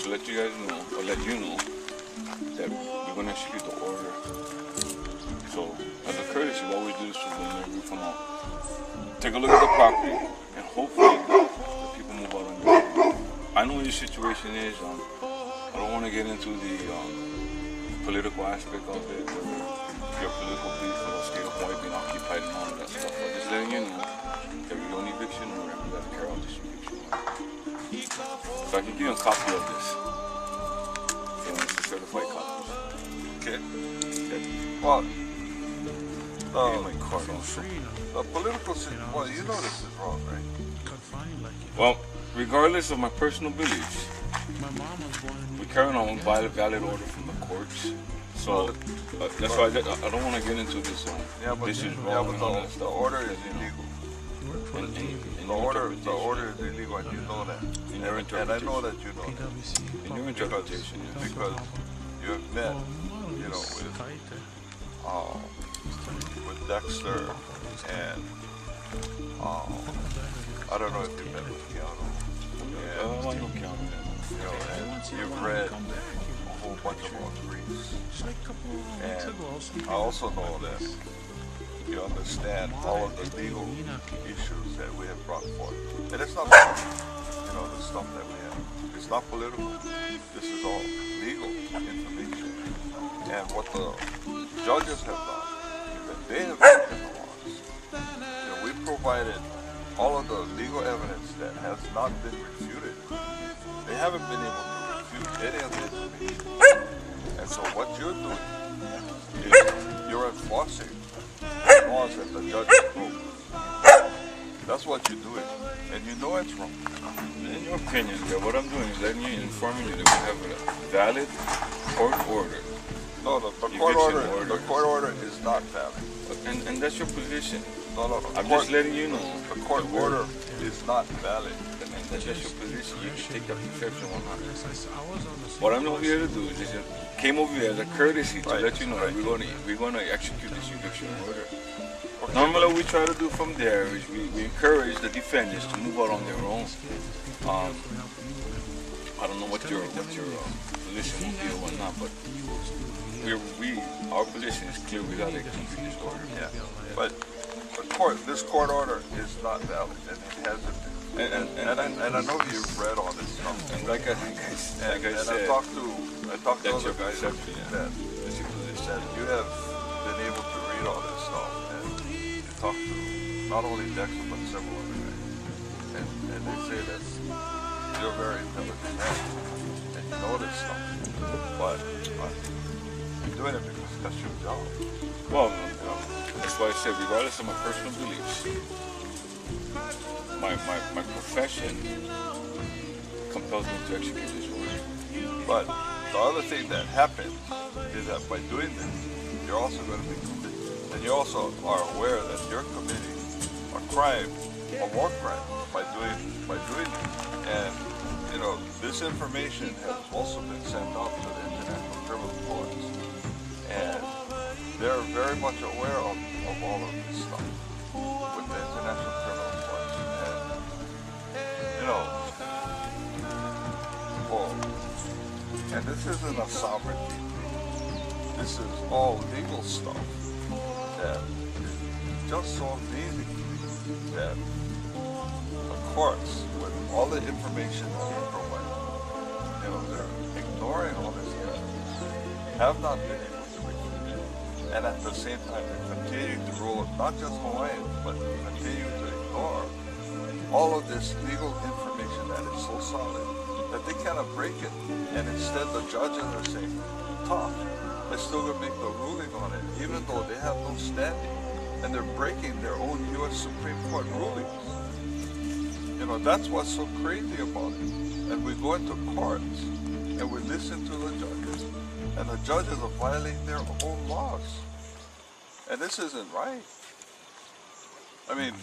to let you guys know, or let you know, that we're going to execute the order. So, as a courtesy, what we do is whenever we come out, take a look at the property, and hopefully the people move out on their own. I know what your situation is. I don't want to get into the political aspect of it, your political belief for the state of Hawaii being occupied and all of that stuff. But just letting you know that we don't eviction or we got to carry out this eviction. So I can give you a copy of this. And it's a certified copy. Okay? Well, my card also. the political situation, well, you know this is wrong, right? Well, regardless of my personal beliefs, we carry on with valid order from the courts. So that's why I don't want to get into this. This is wrong. Yeah, but the order is illegal. The order is illegal, and you know that. And I know that you know that. In your interpretation, yes. Because you have met, you know, with Dexter and I don't know if you met with Keanu. I know Keanu. You know, and you've read a whole bunch of law briefs. And I also know that you understand all of the legal issues that we have brought forth. And it's not, you know, the stuff that we have. It's not political. This is all legal information. And what the judges have done is that they have broken the laws. You know, we provided all of the legal evidence that has not been refuted. They haven't been able to refute any of the information. And so what you're doing is you're enforcing laws that the judges broke. That's what you're doing, and you know it's wrong. In your opinion, what I'm doing is letting you, informing you that we have a valid court order. No, the court order is not valid. And that's your position. No. I'm just letting you know. The court order is not valid. And that's just your position. You can take that perception or not. What I'm here to do is just came over here as a courtesy to let you know that we're going to execute this eviction order. Okay. Normally what we try to do from there is we encourage the defendants to move out on their own. I don't know what your position will be or whatnot, but our position is clear. We got to execute this order. Yeah. But this court order is not valid, and it hasn't been. And I know you've read all this stuff. And like I said, I talked to other guys that you have been able to read all this stuff, and you talk to not only Dexter but several other guys, and they say that you're a very intelligent man, and you know this stuff, but you're doing it because that's your job. Well, that's why I said, regardless of my personal beliefs, my profession compels me to execute this order. But the other thing that happens is that by doing this, you're also going to be convicted. And you also are aware that you're committing a crime, a war crime, by doing this. And, you know, this information has also been sent out to the International Criminal Courts. And they're very much aware of all of this stuff with the International Criminal Courts. And, you know, and this isn't a sovereignty. This is all legal stuff that is just so amazing to me that the courts, with all the information that they provide, you know, they're ignoring all this information, have not been able to refute it, and at the same time they continue to rule not just Hawaiian, but continue to ignore all of this legal information that is so solid that they cannot break it, and instead the judges are saying, tough, they're still going to make the ruling on it, even though they have no standing, and they're breaking their own U.S. Supreme Court rulings. You know, that's what's so crazy about it. And we go into courts, and we listen to the judges, and the judges are violating their own laws. And this isn't right. I mean,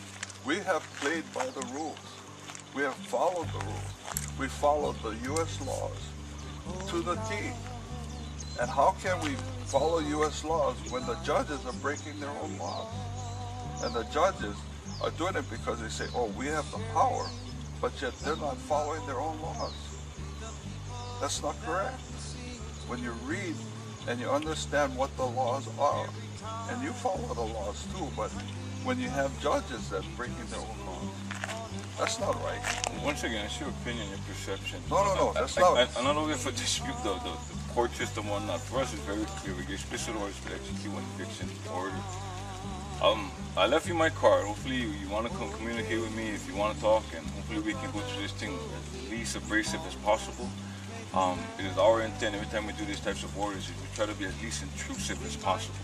we have played by the rules. We have followed the rules. We followed the U.S. laws to the T. And how can we follow U.S. laws when the judges are breaking their own laws? And the judges are doing it because they say, oh, we have the power, but yet they're not following their own laws. That's not correct. When you read and you understand what the laws are, and you follow the laws too, but when you have judges that breaking their own laws, that's not right. Once again, it's your opinion, your perception. No, that's not. I'm not over for dispute the court system or not. For us, it's very clear. We get explicit orders to execute an eviction order. I left you my card. Hopefully, you want to come communicate with me if you want to talk, and hopefully we can go through this thing as least abrasive as possible. It is our intent every time we do these types of orders is we try to be as least intrusive as possible.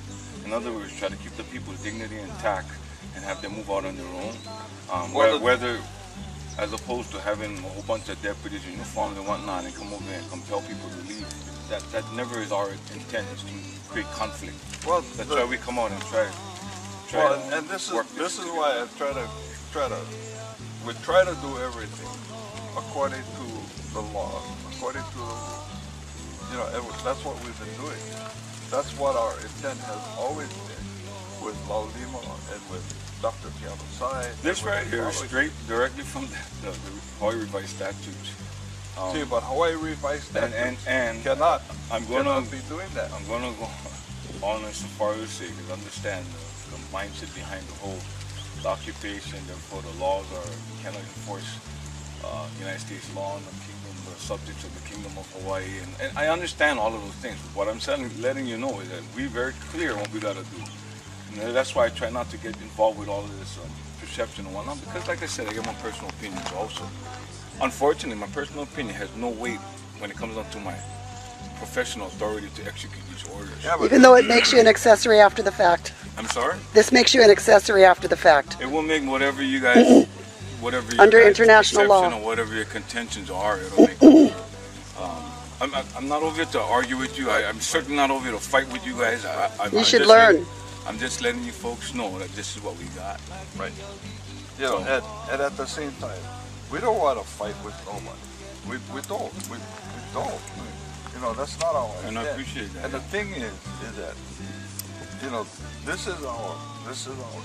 In other words, try to keep the people's dignity intact and have them move out on their own. Whether as opposed to having a whole bunch of deputies in uniforms and whatnot and come over and compel people to leave. That never is our intent, is to create conflict. Well, that's why we come out and try and this is why I try to do everything according to the law, according to the rules. That's what we've been doing. That's what our intent has always been with Laulima and with Dr. Kawai. This right here is straight directly from the Hawaii Revised Statutes. See, but Hawaii Revised Statutes cannot be doing that. I'm going to go on as far as to say, because understand the mindset behind the whole occupation. Therefore, the laws you cannot enforce United States law in the kingdom, the subjects of the Kingdom of Hawaii, and I understand all of those things. But what I'm letting you know is that we're very clear on what we got to do. And that's why I try not to get involved with all of this perception and whatnot, because like I said, I get my personal opinions also. Unfortunately, my personal opinion has no weight when it comes down to my professional authority to execute these orders. Yeah, even though it makes you an accessory after the fact. I'm sorry? This makes you an accessory after the fact. It will make whatever you guys, under international law, or whatever your contentions are, it'll make I'm not over here to argue with you. I'm certainly not over here to fight with you guys. You should learn. I'm just letting you folks know that this is what we got. Right. And at the same time, we don't want to fight with nobody. We don't. We don't. That's not our intent. And I appreciate that. And the thing is that, this is our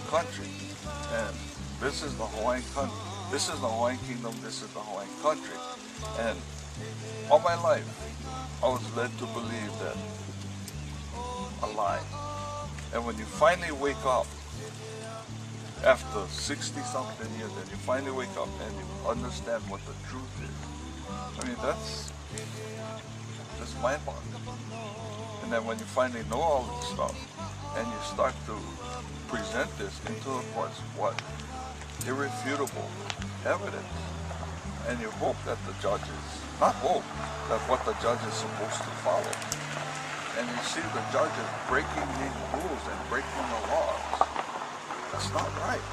country, and this is the Hawaiian country. This is the Hawaiian Kingdom. This is the Hawaiian country. And all my life, I was led to believe that a lie. And when you finally wake up, after 60-something years, and you finally wake up and you understand what the truth is, I mean, that's mind-boggling. And then when you finally know all this stuff, and you start to present this into the courts, what? Irrefutable evidence. And you hope that the judges, not hope, that what the judge is supposed to follow. And you see the judges breaking these rules and breaking the laws. That's not right.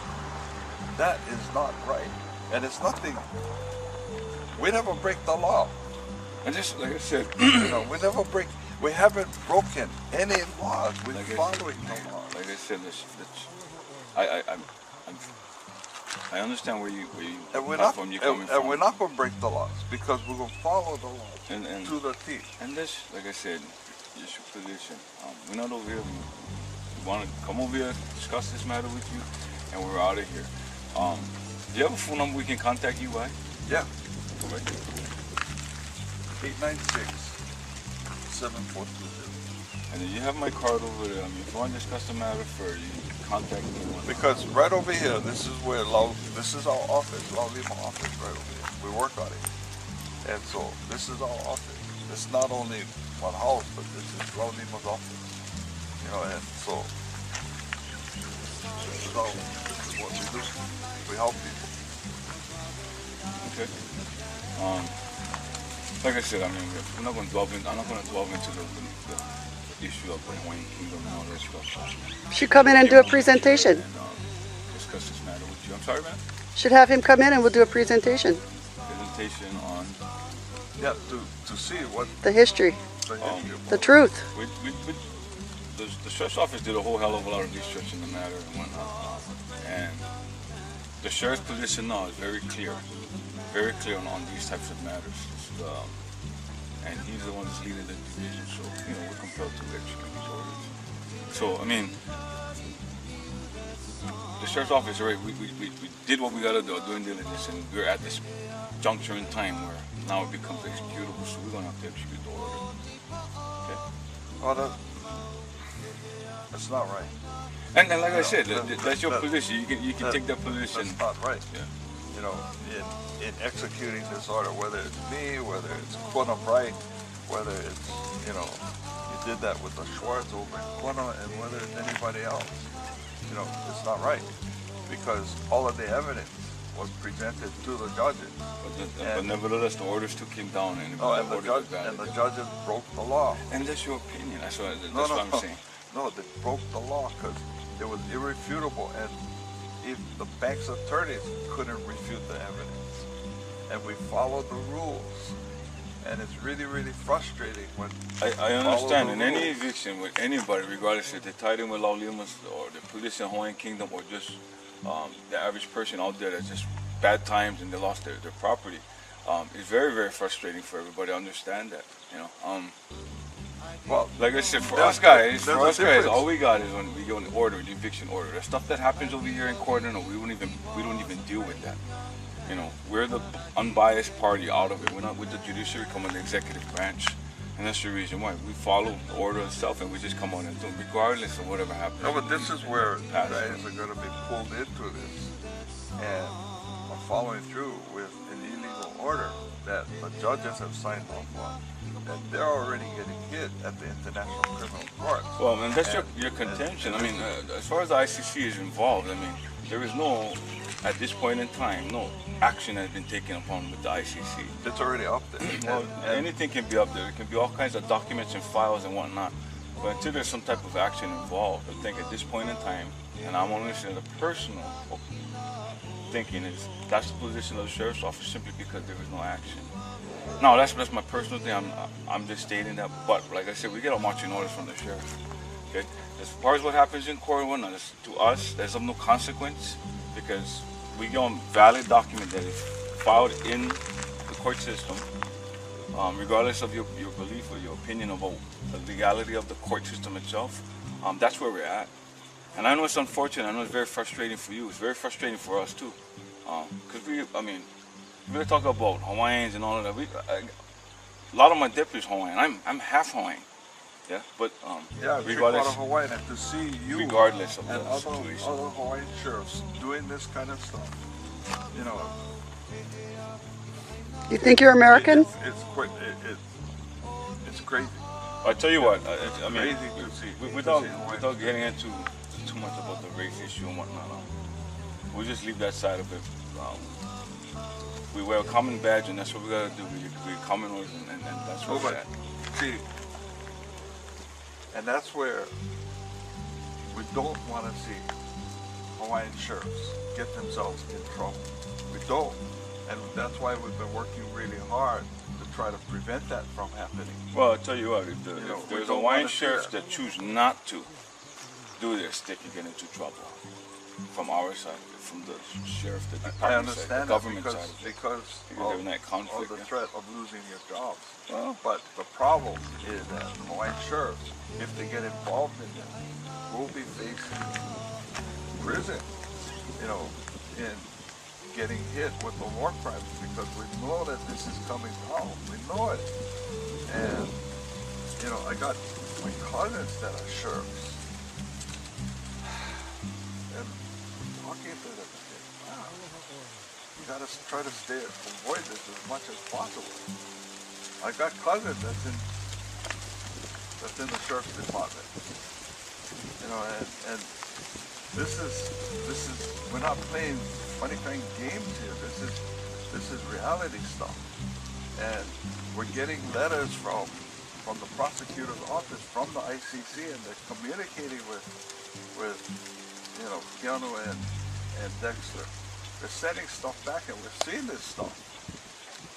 That is not right. And it's nothing. We never break the law. And just like I said, we haven't broken any laws. We're following the law. Like I said, I understand where you coming from. And we're not going to break the laws, because we're going to follow the laws to the teeth. And this, like I said, is your position. We're not over here. We want to come over here, discuss this matter with you, and we're out of here. Do you have a phone number we can contact you by? Yeah. Go right there. 896-7420. And then you have my card over there. I mean, if you want to discuss the matter further, you can contact me. Because right over here, this is our office, Laulima office right over here. We work on it. And so this is our office. It's not only one house, but this is Laulima's office. And so this is what we do. We help people. Okay. Like I said, I mean, I'm not going to delve into the issue of the Hawaiian Kingdom and all that stuff. Should come in and do a presentation. And discuss this matter with you. I'm sorry, man? Should have him come in and we'll do a presentation. Presentation on? Yeah, to see what... The history. The truth. The sheriff's office did a whole hell of a lot of research in the matter and whatnot. And the sheriff's position now is very clear on these types of matters. And he's the one that's leading the division, so we're compelled to execute these orders. So I mean, the sheriff's office, right? We did what we gotta do, doing diligence, and we're at this juncture in time where now it becomes executable, so we're gonna have to execute the order. Okay? Oh, that's not right. And like I said, that's your position. You can take that position. That's not right. Yeah. You know, in executing this order, whether it's me, whether it's Quanah Bright, whether it's, you know, you did that with the Schwartz over in Quanah, and whether it's anybody else, you know, it's not right, because all of the evidence was presented to the judges. But nevertheless, the orders took him down, and the judges broke the law. And that's your opinion. That's what I'm saying. No, they broke the law because it was irrefutable, and if the bank's attorneys couldn't refute the evidence, and we followed the rules, and it's really, really frustrating when I understand in any eviction with anybody, regardless if they're tied in with Laulimas or the police in Hawaiian Kingdom or just the average person out there that's just bad times and they lost their property, it's very, very frustrating for everybody. I understand that, you know. Well, like I said, for us guys, all we got is when we go in the order, the eviction order. The stuff that happens over here in court, no, we don't even deal with that. You know, we're the unbiased party out of it. We're not with the judiciary, come on the executive branch, and that's the reason why we follow the order itself, and we just come on and do it, regardless of whatever happens. No, but this is where guys are going to be pulled into this, and are following through with an illegal order that the judges have signed off on. That they're already getting hit at the International Criminal Court. Well, and that's your contention. I mean, as far as the ICC is involved, I mean, there is no, at this point in time, no action has been taken upon with the ICC. It's already up there. Well, anything can be up there. It can be all kinds of documents and files and whatnot. But until there's some type of action involved, I think at this point in time, and I'm only saying the personal thinking is that's the position of the sheriff's office simply because there was no action. No, that's my personal thing. I'm just stating that. But like I said, we get our marching orders from the sheriff. Okay. As far as what happens in court and whatnot, to us, there's of no consequence because we get a valid document that is filed in the court system, regardless of your belief or your opinion about the legality of the court system itself. That's where we're at. And I know it's unfortunate. I know it's very frustrating for you. It's very frustrating for us too, because we're talking about Hawaiians and all of that. A lot of my deputies Hawaiian. I'm half Hawaiian. Yeah, but regardless of Hawaiian, and to see you regardless of and the other situation. Hawaiian sheriffs doing this kind of stuff, you know. You think you're American? It's crazy. I tell you what, I mean, crazy to see. Without getting into too much about the race issue and whatnot, we'll just leave that side of it. We wear a common badge, and that's what we gotta do. We common orders, and that's where we're at. See, and that's where we don't want to see Hawaiian sheriffs get themselves in trouble. We don't, and that's why we've been working really hard to try to prevent that from happening. Well, I'll tell you what, if there's Hawaiian sheriffs that choose not to do this, they can get into trouble from our side. From the sheriff, the department side, the government side. Because of that conflict, of the threat of losing your jobs. Well, but the problem is that Hawaiian sheriffs, if they get involved in this, will be facing prison, you know, in getting hit with the war crimes, because we know that this is coming down. We know it. And, you know, I got my cousins that are sheriffs. Talking to them, wow, you gotta try to avoid this as much as possible. I got cousins that's in the sheriff's department, you know, and this is we're not playing funny kind of games here. This is reality stuff, and we're getting letters from the prosecutor's office, from the ICC, and they're communicating with you know, Keanu and Dexter. They're sending stuff back, and we're seeing this stuff,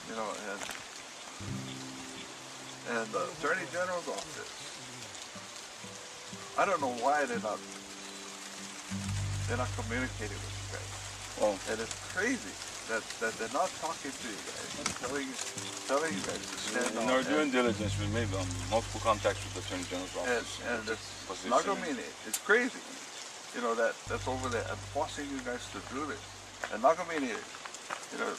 you know, and the Attorney General's office. I don't know why they're not communicating with you guys. Well, and it's crazy that they're not talking to you guys, telling you guys to stand up. In our due diligence, we made multiple contacts with the Attorney General's office. And it's Nagamine, it's crazy. you know, that's over there and forcing you guys to do this. And Nakamini, you know,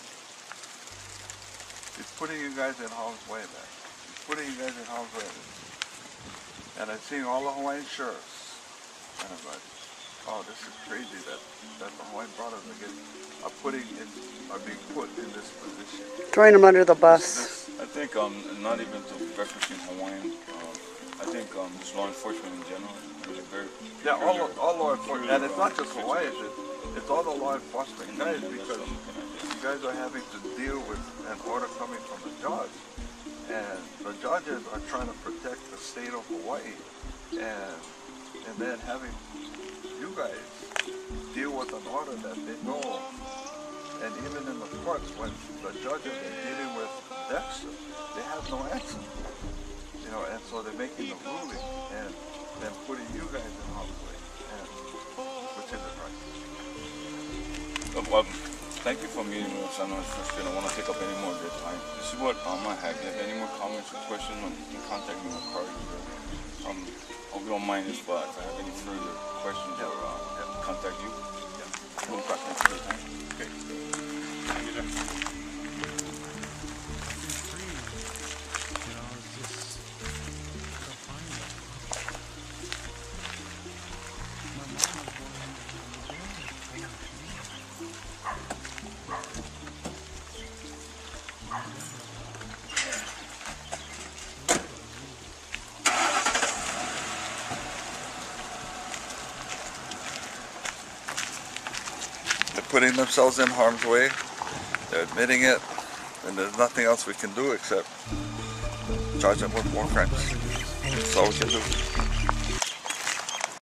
he's putting you guys in harm's way, man. He's putting you guys in harm's way. And I'm seeing all the Hawaiian sheriffs. And I'm like, oh, this is crazy that the Hawaiian brothers are being put in this position. Throwing them under the bus. I think not even to referencing Hawaiian. I think just law enforcement in general. Yeah, all law enforcement, and it's not just Hawaii. It's all the law enforcement guys, because you guys are having to deal with an order coming from the judge, and the judges are trying to protect the state of Hawaii, and then having you guys deal with an order that they know, and even in the courts when the judges are dealing with Dexter, they have no answer, you know, and so they're making the ruling and then putting you guys in harm's way, and which isn't right. Thank you for meeting with us. I know it's frustrating. I don't want to take up any more of your time. This is what I have. If you have any more comments or questions, you can contact me on the card. I hope you don't mind if I have any further questions or contact you. Yeah. No problem. Thanks for your time. Okay. Thank you, sir. Putting themselves in harm's way, they're admitting it, and there's nothing else we can do except charge them with war crimes. That's all we can do.